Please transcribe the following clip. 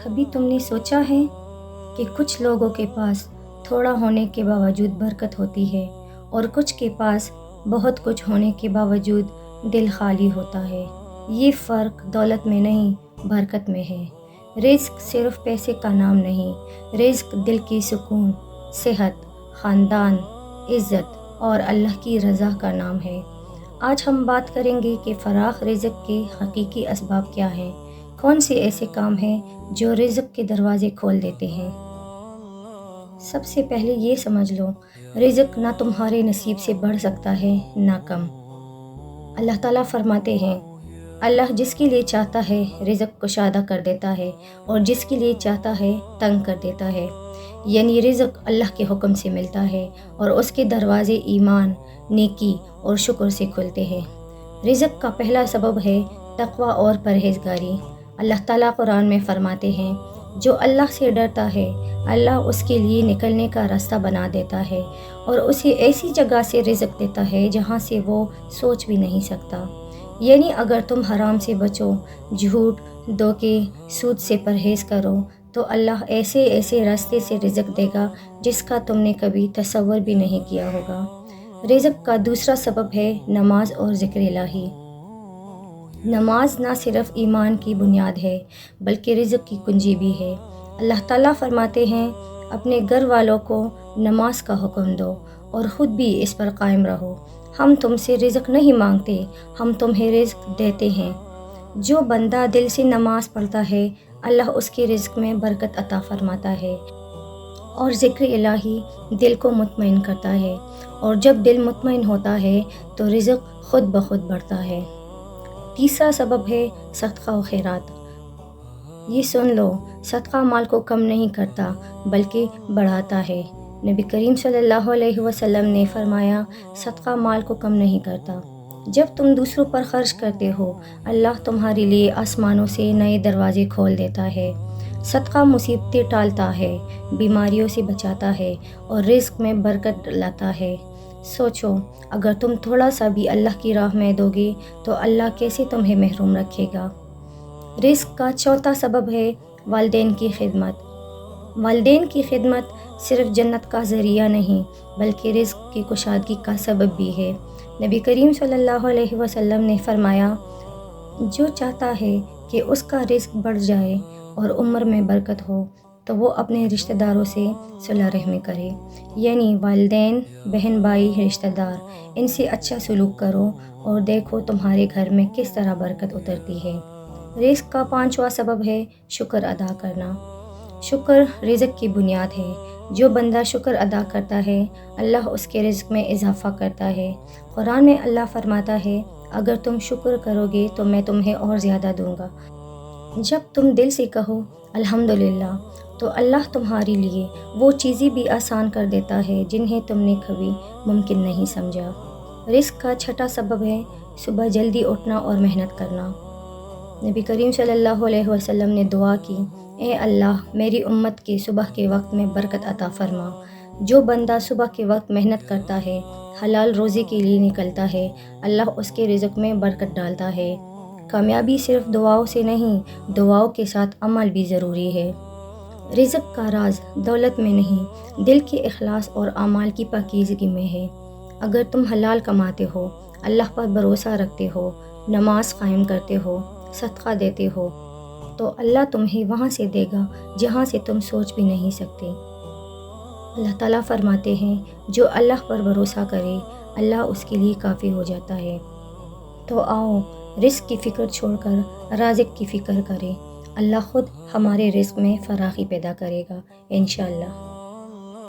کبھی تم نے سوچا ہے کہ کچھ لوگوں کے پاس تھوڑا ہونے کے باوجود برکت ہوتی ہے اور کچھ کے پاس بہت کچھ ہونے کے باوجود دل خالی ہوتا ہے؟ یہ فرق دولت میں نہیں، برکت میں ہے۔ رزق صرف پیسے کا نام نہیں، رزق دل کی سکون، صحت، خاندان، عزت اور اللہ کی رضا کا نام ہے۔ آج ہم بات کریں گے کہ فراخ رزق کے حقیقی اسباب کیا ہیں، کون سے ایسے کام ہیں جو رزق کے دروازے کھول دیتے ہیں۔ سب سے پہلے یہ سمجھ لو، رزق نہ تمہارے نصیب سے بڑھ سکتا ہے نہ کم۔ اللہ تعالیٰ فرماتے ہیں، اللہ جس کے لیے چاہتا ہے رزق کشادہ کر دیتا ہے اور جس کے لیے چاہتا ہے تنگ کر دیتا ہے۔ یعنی رزق اللہ کے حکم سے ملتا ہے اور اس کے دروازے ایمان، نیکی اور شکر سے کھلتے ہیں۔ رزق کا پہلا سبب ہے تقوی اور پرہیزگاری۔ اللہ تعالیٰ قرآن میں فرماتے ہیں، جو اللہ سے ڈرتا ہے اللہ اس کے لیے نکلنے کا راستہ بنا دیتا ہے اور اسے ایسی جگہ سے رزق دیتا ہے جہاں سے وہ سوچ بھی نہیں سکتا۔ یعنی اگر تم حرام سے بچو، جھوٹ، دھوکے، سود سے پرہیز کرو تو اللہ ایسے راستے سے رزق دے گا جس کا تم نے کبھی تصور بھی نہیں کیا ہوگا۔ رزق کا دوسرا سبب ہے نماز اور ذکر الہی۔ نماز نہ صرف ایمان کی بنیاد ہے بلکہ رزق کی کنجی بھی ہے۔ اللہ تعالیٰ فرماتے ہیں، اپنے گھر والوں کو نماز کا حکم دو اور خود بھی اس پر قائم رہو۔ ہم تم سے رزق نہیں مانگتے، ہم تمہیں رزق دیتے ہیں۔ جو بندہ دل سے نماز پڑھتا ہے اللہ اس کے رزق میں برکت عطا فرماتا ہے اور ذکر الہی دل کو مطمئن کرتا ہے، اور جب دل مطمئن ہوتا ہے تو رزق خود بخود بڑھتا ہے۔ تیسرا سبب ہے صدقہ و خیرات۔ یہ سن لو، صدقہ مال کو کم نہیں کرتا بلکہ بڑھاتا ہے۔ نبی کریم صلی اللہ علیہ وسلم نے فرمایا، صدقہ مال کو کم نہیں کرتا۔ جب تم دوسروں پر خرچ کرتے ہو اللہ تمہارے لیے آسمانوں سے نئے دروازے کھول دیتا ہے۔ صدقہ مصیبتیں ٹالتا ہے، بیماریوں سے بچاتا ہے اور رزق میں برکت لاتا ہے۔ سوچو، اگر تم تھوڑا سا بھی اللہ کی راہ میں دو گے تو اللہ کیسے تمہیں محروم رکھے گا۔ رزق کا چوتھا سبب ہے والدین کی خدمت۔ والدین کی خدمت صرف جنت کا ذریعہ نہیں بلکہ رزق کی کشادگی کا سبب بھی ہے۔ نبی کریم صلی اللہ علیہ وسلم نے فرمایا، جو چاہتا ہے کہ اس کا رزق بڑھ جائے اور عمر میں برکت ہو تو وہ اپنے رشتہ داروں سے صلہ رحمی کرے۔ یعنی والدین، بہن بھائی، رشتہ دار، ان سے اچھا سلوک کرو اور دیکھو تمہارے گھر میں کس طرح برکت اترتی ہے۔ رزق کا پانچواں سبب ہے شکر ادا کرنا۔ شکر رزق کی بنیاد ہے۔ جو بندہ شکر ادا کرتا ہے اللہ اس کے رزق میں اضافہ کرتا ہے۔ قرآن میں اللہ فرماتا ہے، اگر تم شکر کرو گے تو میں تمہیں اور زیادہ دوں گا۔ جب تم دل سے کہو الحمدللہ تو اللہ تمہارے لیے وہ چیزیں بھی آسان کر دیتا ہے جنہیں تم نے کبھی ممکن نہیں سمجھا۔ رزق کا چھٹا سبب ہے صبح جلدی اٹھنا اور محنت کرنا۔ نبی کریم صلی اللہ علیہ وسلم نے دعا کی، اے اللہ میری امت کے صبح کے وقت میں برکت عطا فرما۔ جو بندہ صبح کے وقت محنت کرتا ہے، حلال روزی کے لیے نکلتا ہے، اللہ اس کے رزق میں برکت ڈالتا ہے۔ کامیابی صرف دعاؤں سے نہیں، دعاؤں کے ساتھ عمل بھی ضروری ہے۔ رزق کا راز دولت میں نہیں، دل کے اخلاص اور اعمال کی پاکیزگی میں ہے۔ اگر تم حلال کماتے ہو، اللہ پر بھروسہ رکھتے ہو، نماز قائم کرتے ہو، صدقہ دیتے ہو تو اللہ تمہیں وہاں سے دے گا جہاں سے تم سوچ بھی نہیں سکتے۔ اللہ تعالیٰ فرماتے ہیں، جو اللہ پر بھروسہ کرے اللہ اس کے لیے کافی ہو جاتا ہے۔ تو آؤ رزق کی فکر چھوڑ کر رازق کی فکر کریں، اللہ خود ہمارے رزق میں فراخی پیدا کرے گا انشاءاللہ۔